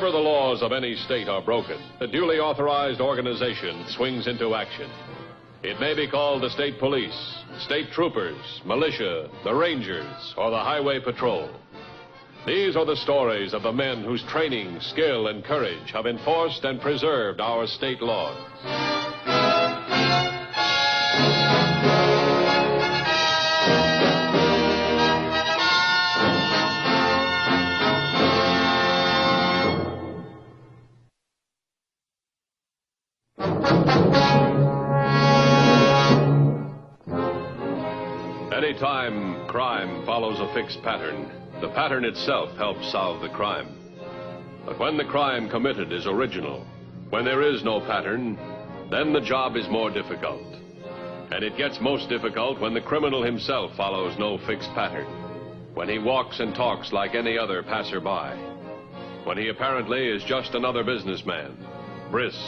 Whenever the laws of any state are broken, a duly authorized organization swings into action. It may be called the state police, state troopers, militia, the rangers, or the highway patrol. These are the stories of the men whose training, skill, and courage have enforced and preserved our state laws. Anytime crime follows a fixed pattern, the pattern itself helps solve the crime. But when the crime committed is original, when there is no pattern, then the job is more difficult. And it gets most difficult when the criminal himself follows no fixed pattern, when he walks and talks like any other passerby, when he apparently is just another businessman, brisk,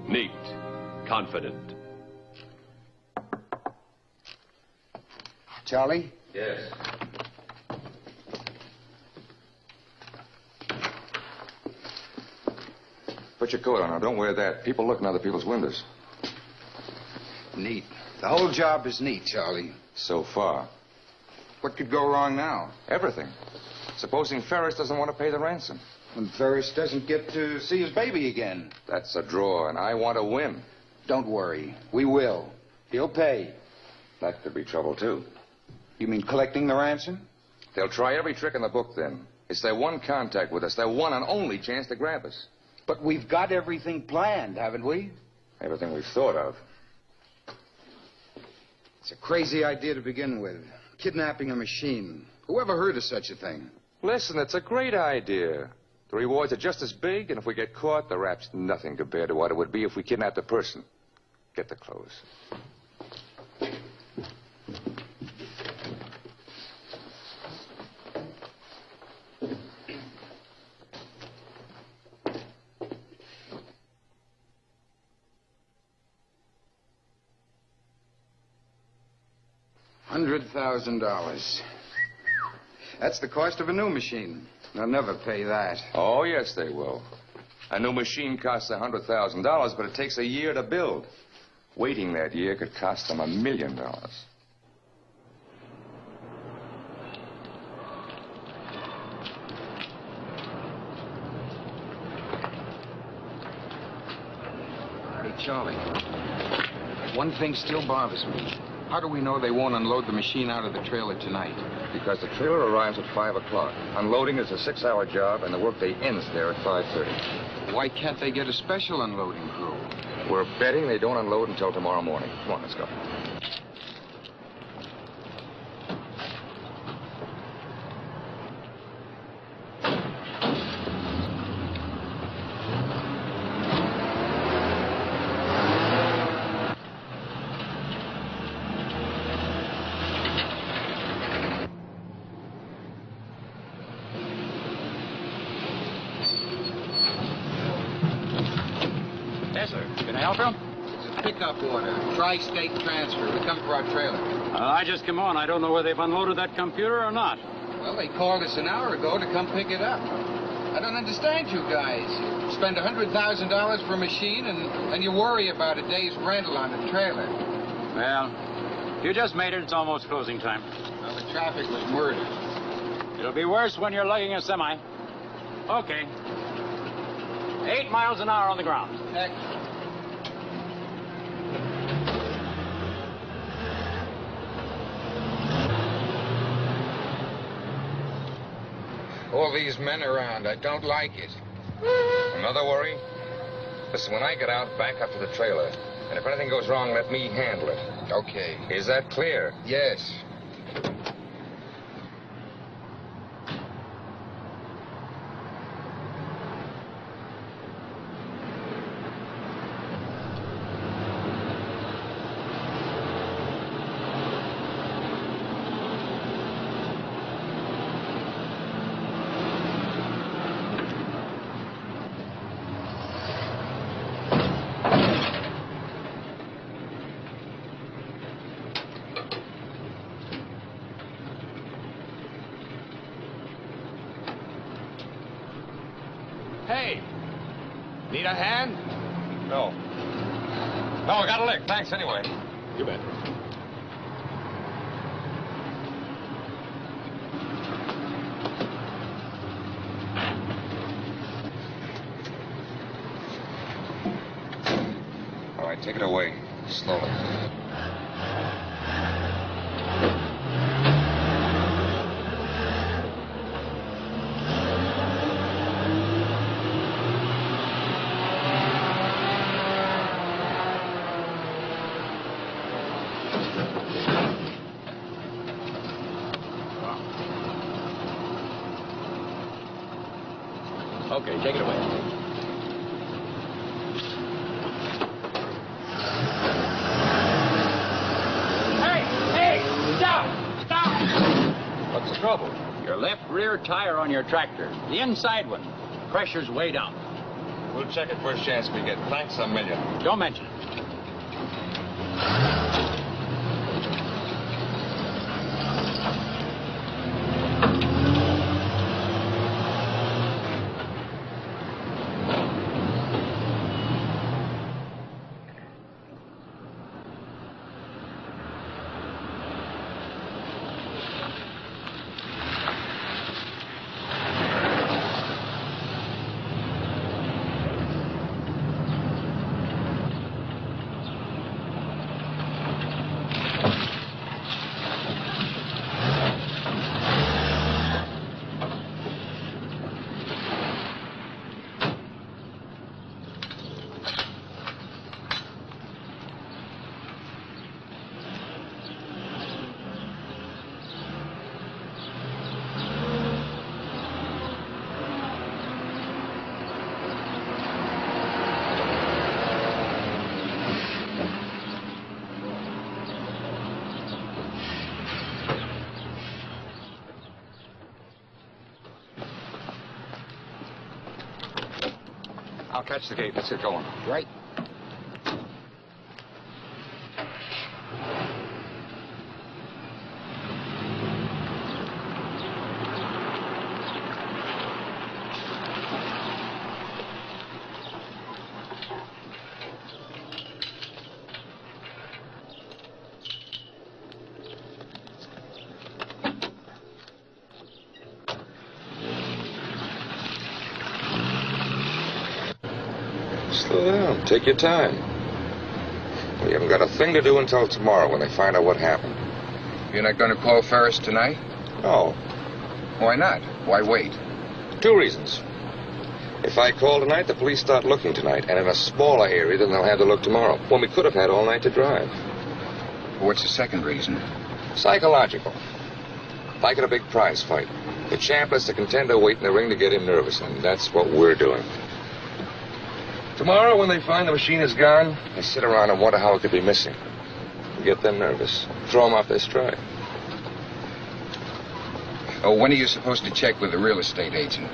neat, confident. Charlie? Yes. Put your coat on now. Don't wear that. People look in other people's windows. Neat. The whole job is neat, Charlie. So far. What could go wrong now? Everything. Supposing Ferris doesn't want to pay the ransom. When Ferris doesn't get to see his baby again. That's a draw, and I want to win. Don't worry. We will. He'll pay. That could be trouble, too. You mean collecting the ransom? They'll try every trick in the book, then. It's their one contact with us, their one and only chance to grab us. But we've got everything planned, haven't we? Everything we've thought of. It's a crazy idea to begin with. Kidnapping a machine. Who ever heard of such a thing? Listen, it's a great idea. The rewards are just as big, and if we get caught, the rap's nothing compared to what it would be if we kidnapped a person. Get the clothes. $100,000. That's the cost of a new machine. They'll never pay that. Oh, yes, they will. A new machine costs $100,000, but it takes a year to build. Waiting that year could cost them $1 million. Hey, Charlie. One thing still bothers me. How do we know they won't unload the machine out of the trailer tonight? Because the trailer arrives at 5 o'clock. Unloading is a 6-hour job, and the workday ends there at 5:30. Why can't they get a special unloading crew? We're betting they don't unload until tomorrow morning. Come on, let's go. Yes, sir. Can I help you? It's a pickup order. Tri-state transfer. We come for our trailer. I just come on. I don't know whether they've unloaded that computer or not. Well, they called us an hour ago to come pick it up. I don't understand you guys. You spend $100,000 for a machine, and you worry about a day's rental on the trailer. Well, you just made it. It's almost closing time. Well, the traffic was murder. It'll be worse when you're lugging a semi. Okay. 8 miles an hour on the ground. Excellent. All these men around, I don't like it. Another worry? Listen, when I get out, back up to the trailer. And if anything goes wrong, let me handle it. Okay. Is that clear? Yes. Hey, need a hand? No. No, I got a lick. Thanks anyway. You bet. All right, take it away. Slowly. Okay, take it away. Hey! Stop! What's the trouble? Your left rear tire on your tractor. The inside one. Pressure's way down. We'll check it first chance we get. Thanks a million. Don't mention it. I'll catch the gate. Let's get going. Right. Slow down. Take your time. We haven't got a thing to do until tomorrow when they find out what happened. You're not going to call Ferris tonight? No. Why not? Why wait? 2 reasons. If I call tonight, the police start looking tonight, and in a smaller area than they'll have to look tomorrow, when we could have had all night to drive. What's the second reason? Psychological. Like in a big prize fight. The champ lets the contender wait in the ring to get him nervous, and that's what we're doing. Tomorrow, when they find the machine is gone, they sit around and wonder how it could be missing. Get them nervous. Throw them off their stride. Oh, when are you supposed to check with the real estate agent?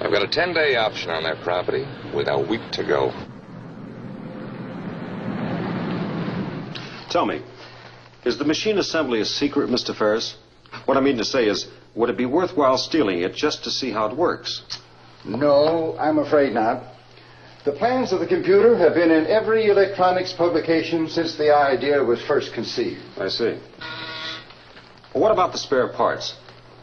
I've got a 10-day option on that property with a week to go. Tell me, is the machine assembly a secret, Mr. Ferris? What I mean to say is, would it be worthwhile stealing it just to see how it works? No, I'm afraid not. The plans of the computer have been in every electronics publication since the idea was first conceived. I see. Well, what about the spare parts?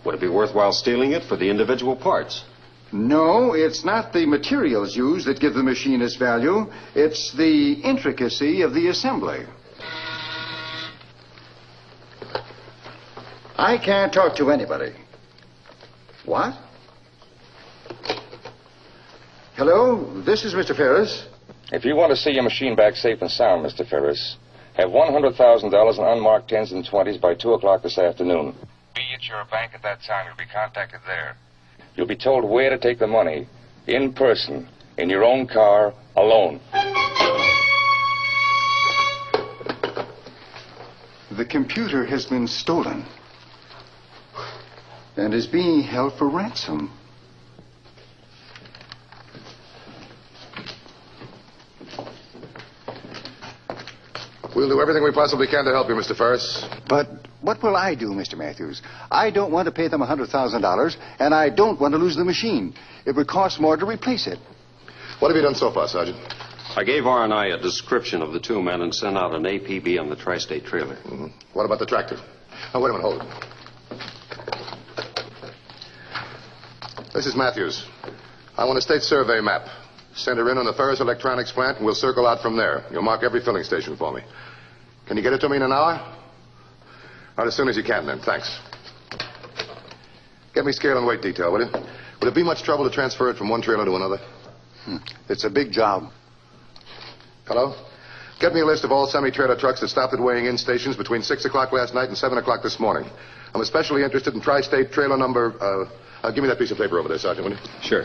Would it be worthwhile stealing it for the individual parts? No, it's not the materials used that give the machine its value. It's the intricacy of the assembly. I can't talk to anybody. What? Hello, this is Mr. Ferris. If you want to see your machine back safe and sound, Mr. Ferris, have $100,000 in unmarked 10s and 20s by 2 o'clock this afternoon. Be at your bank at that time. You'll be contacted there. You'll be told where to take the money, in person, in your own car, alone. The computer has been stolen and is being held for ransom. We'll do everything we possibly can to help you, Mr. Ferris. But what will I do, Mr. Matthews? I don't want to pay them $100,000, and I don't want to lose the machine. It would cost more to replace it. What have you done so far, Sergeant? I gave R&I a description of the two men and sent out an APB on the tri-state trailer. Mm-hmm. What about the tractor? Oh, wait a minute, hold it. This is Matthews. I want a state survey map. Send her in on the Ferris Electronics plant, and we'll circle out from there. You'll mark every filling station for me. Can you get it to me in an hour? All right, as soon as you can, then. Thanks. Get me scale and weight detail, will you? Would it be much trouble to transfer it from one trailer to another? It's a big job. Hello? Get me a list of all semi-trailer trucks that stopped at weighing-in stations between 6 o'clock last night and 7 o'clock this morning. I'm especially interested in tri-state trailer number... give me that piece of paper over there, Sergeant, will you? Sure.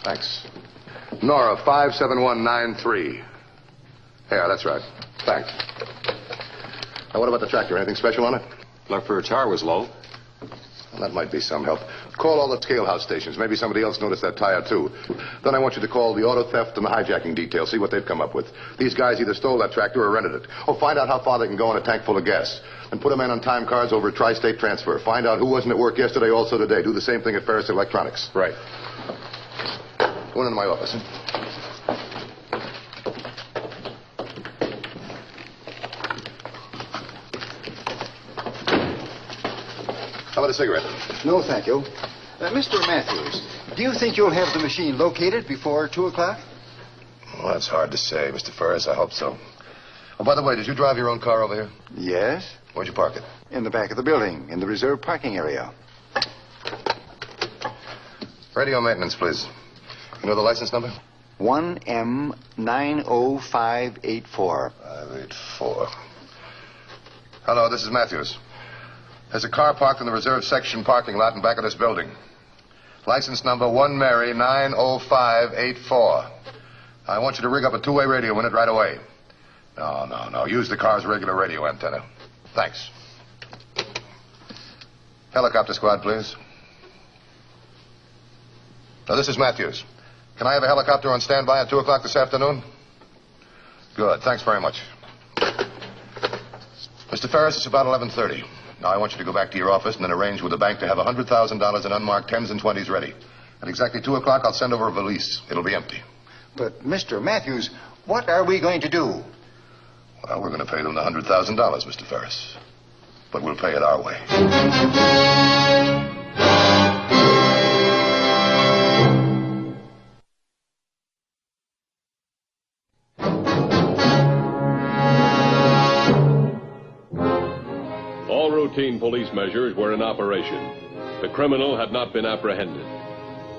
Thanks. Nora, 57193. Yeah, that's right. Thanks. Now, what about the tractor? Anything special on it? Luck for its tire was low. Well, that might be some help. Call all the scale house stations. Maybe somebody else noticed that tire, too. Then I want you to call the auto theft and the hijacking detail. See what they've come up with. These guys either stole that tractor or rented it. Oh, find out how far they can go in a tank full of gas. And put them in on time cards over at Tri-State Transfer. Find out who wasn't at work yesterday, also today. Do the same thing at Ferris Electronics. Right. Go into my office. How about a cigarette? No, thank you. Mr. Matthews, do you think you'll have the machine located before 2 o'clock? Well, that's hard to say, Mr. Ferris. I hope so. Oh, by the way, did you drive your own car over here? Yes. Where'd you park it? In the back of the building, in the reserved parking area. Radio maintenance, please. You know the license number? 1M90584. 584. Hello, this is Matthews. There's a car parked in the reserved section parking lot in back of this building. License number 1Mary90584. I want you to rig up a two-way radio in it right away. No. Use the car's regular radio antenna. Thanks. Helicopter squad, please. Now, this is Matthews. Can I have a helicopter on standby at 2 o'clock this afternoon? Good. Thanks very much. Mr. Ferris, it's about 11:30. Now, I want you to go back to your office and then arrange with the bank to have $100,000 in unmarked 10s and 20s ready. At exactly 2 o'clock, I'll send over a valise. It'll be empty. But, Mr. Matthews, what are we going to do? Well, we're going to pay them the $100,000, Mr. Ferris. But we'll pay it our way. All routine police measures were in operation. The criminal had not been apprehended.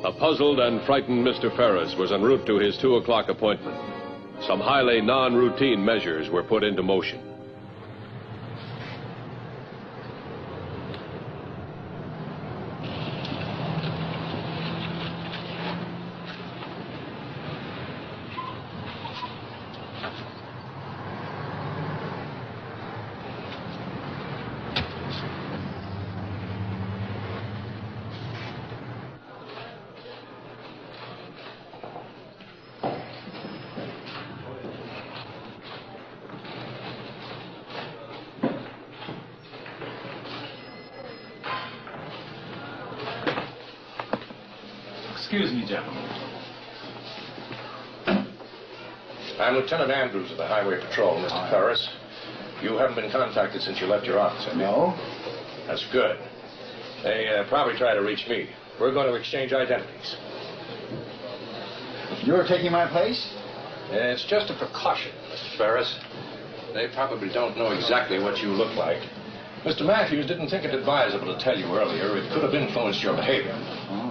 A puzzled and frightened Mr. Ferris was en route to his 2 o'clock appointment. Some highly non-routine measures were put into motion. Excuse me, gentlemen. I'm Lieutenant Andrews of the Highway Patrol, Mr. Ferris. You haven't been contacted since you left your office, have you? No. That's good. They probably try to reach me. We're going to exchange identities. You're taking my place? It's just a precaution, Mr. Ferris. They probably don't know exactly what you look like. Mr. Matthews didn't think it advisable to tell you earlier. It could have influenced your behavior. Oh.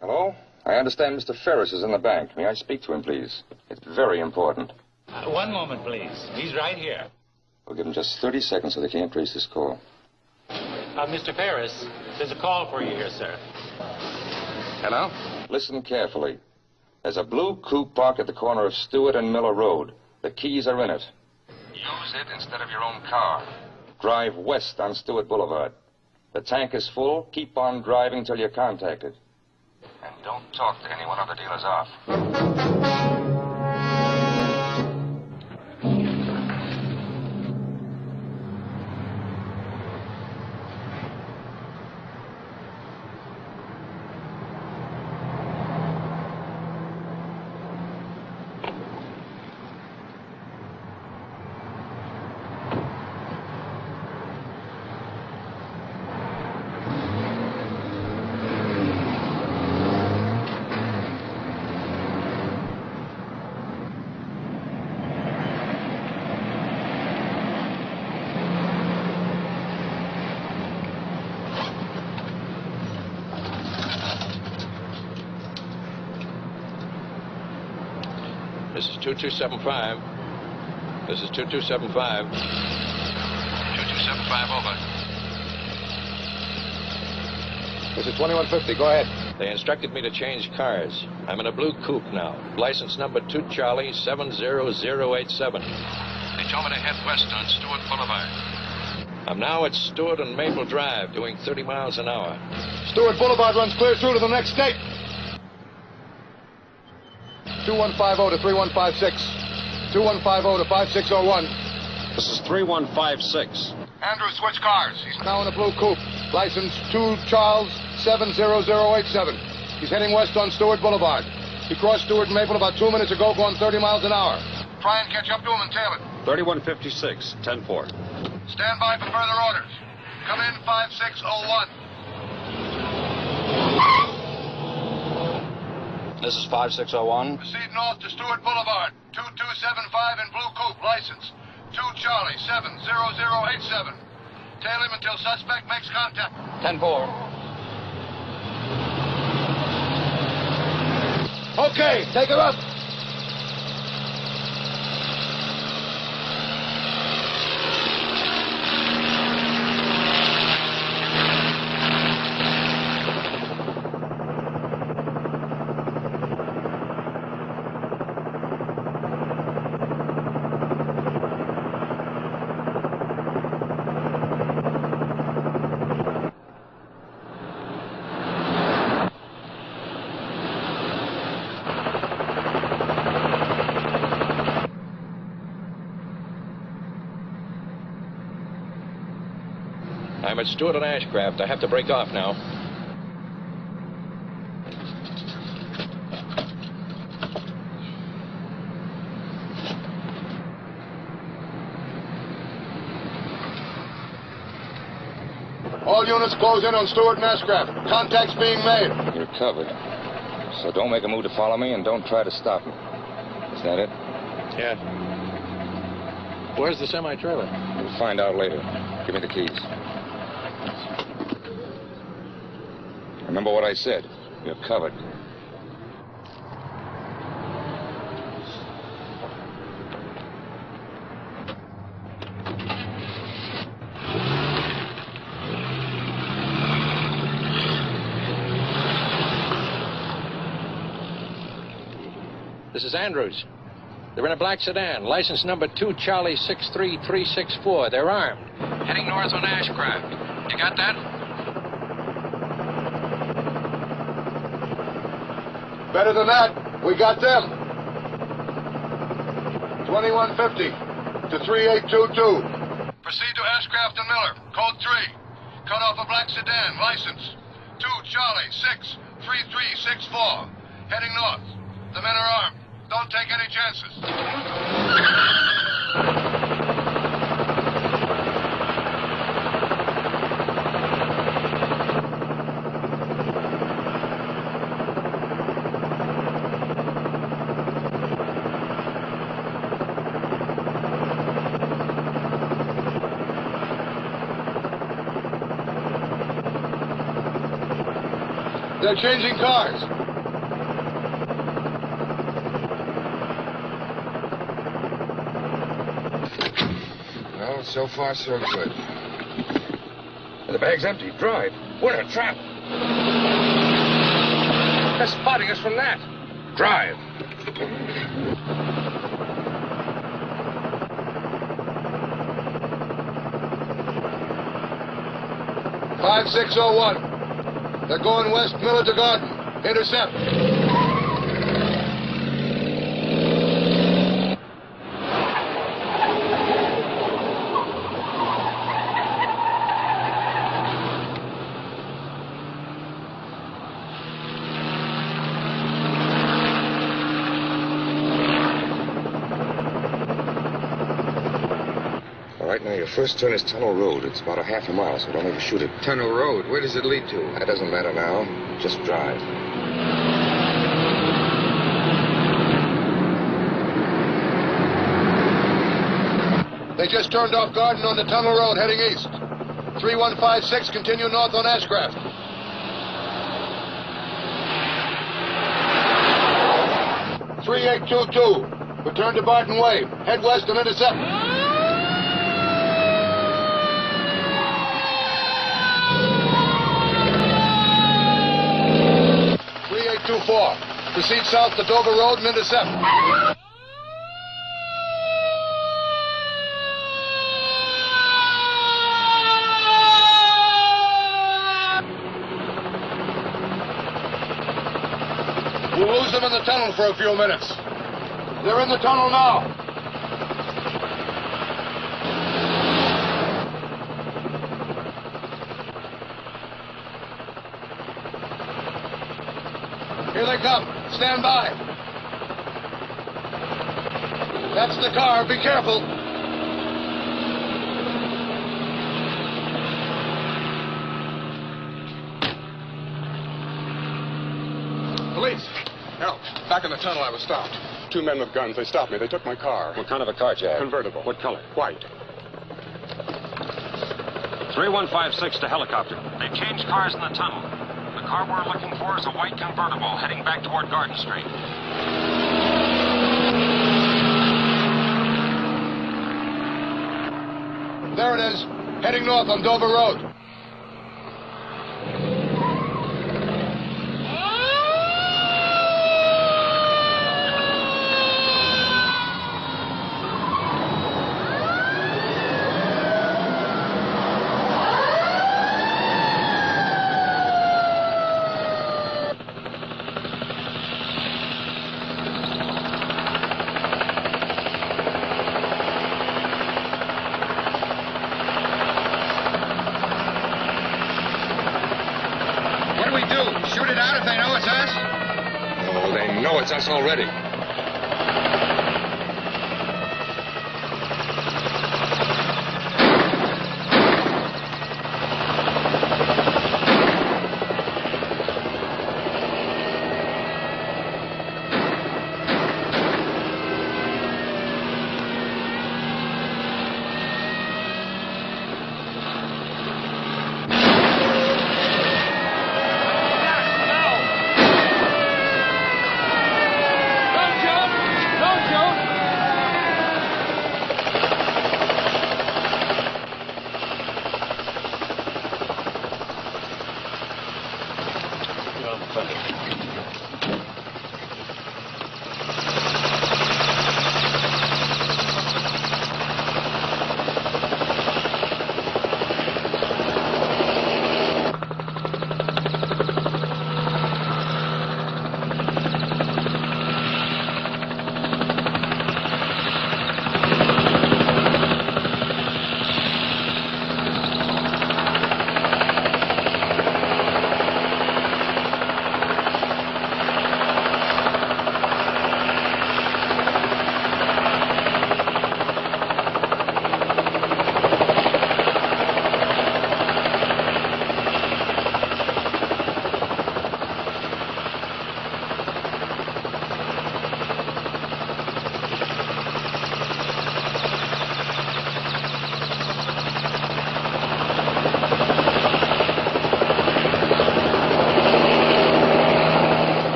Hello? I understand Mr. Ferris is in the bank. May I speak to him, please? It's very important. One moment, please. He's right here. We'll give him just 30 seconds so they can't trace this call. Mr. Ferris, there's a call for you here, sir. Hello? Listen carefully. There's a blue coupe parked at the corner of Stewart and Miller Road. The keys are in it. Use it instead of your own car. Drive west on Stewart Boulevard. The tank is full. Keep on driving till you're contacted. And don't talk to anyone on the dealer's off. This is 2275. This is 2275. 2275 over. This is 2150. Go ahead. They instructed me to change cars. I'm in a blue coupe now. License number 2 Charlie 70087. They told me to head west on Stewart Boulevard. I'm now at Stewart and Maple Drive doing 30 miles an hour. Stewart Boulevard runs clear through to the next state. 2150 to 3156. 2150 to 5601. This is 3156. Andrew, switch cars. He's now in a blue coupe. License 2 Charles 70087. He's heading west on Stewart Boulevard. He crossed Stewart and Maple about 2 minutes ago, going 30 miles an hour. Try and catch up to him and tail it. 3156, 10-4. Stand by for further orders. Come in 5601. This is 5601. Proceed north to Stewart Boulevard. 2275 in blue coupe. License 2 Charlie 70087. Tail him until suspect makes contact. 10-4. Okay, take her up. I'm at Stewart and Ashcraft. I have to break off now. All units close in on Stewart and Ashcraft. Contact's being made. You're covered. So don't make a move to follow me and don't try to stop me. Is that it? Yeah. Where's the semi-trailer? We'll find out later. Give me the keys. Remember what I said. You're covered. This is Andrews. They're in a black sedan. License number 2 Charlie 63364. They're armed. Heading north on Ashcraft. You got that? Better than that. We got them. 2150 to 3822. Proceed to Ashcraft and Miller. Code 3. Cut off a black sedan. License 2 Charlie 63364. Heading north. The men are armed. Don't take any chances. They're changing cars. Well, so far, so good. The bag's empty. Drive. We're in a trap. They're spotting us from that. Drive. 5601. They're going west, Miller to Garden. Intercept. Right now, your first turn is Tunnel Road. It's about a half a mile, so don't overshoot it. Tunnel Road. Where does it lead to? That doesn't matter now. Just drive. They just turned off Garden on the Tunnel Road, heading east. 3156, continue north on Ashcraft. .3822, return to Barton Way. Head west and intercept. 3824, proceed south to Dover Road and intercept. We'll lose them in the tunnel for a few minutes. They're in the tunnel now. Here they come. Stand by. That's the car. Be careful. Police! Help. Back in the tunnel, I was stopped. 2 men with guns. They stopped me. They took my car. What kind of a car, Jack? Convertible. What color? White. 3156 to helicopter. They've changed cars in the tunnel. The car we're looking for is a white convertible heading back toward Garden Street. There it is. Heading north on Dover Road. Shoot it out if they know it's us? Oh, they know it's us already.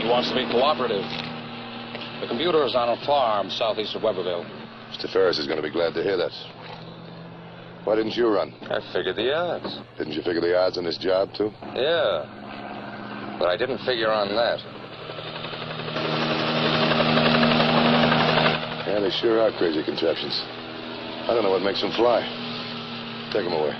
Wants to be cooperative. The computer is on a farm southeast of Weberville. Mr. Ferris is going to be glad to hear that. Why didn't you run? I figured the odds. Didn't you figure the odds on this job, too? Yeah. But I didn't figure on that. Yeah, they sure are crazy contraptions. I don't know what makes them fly. Take them away.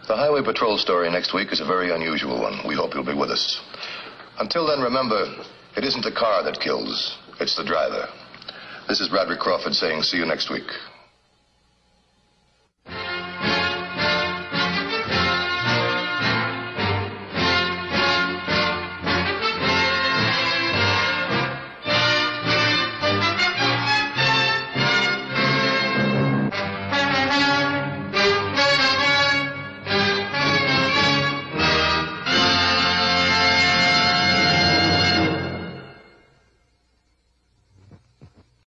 The Highway Patrol story next week is a very unusual one. We hope you'll be with us. Until then, remember, it isn't the car that kills, it's the driver. This is Bradley Crawford saying see you next week.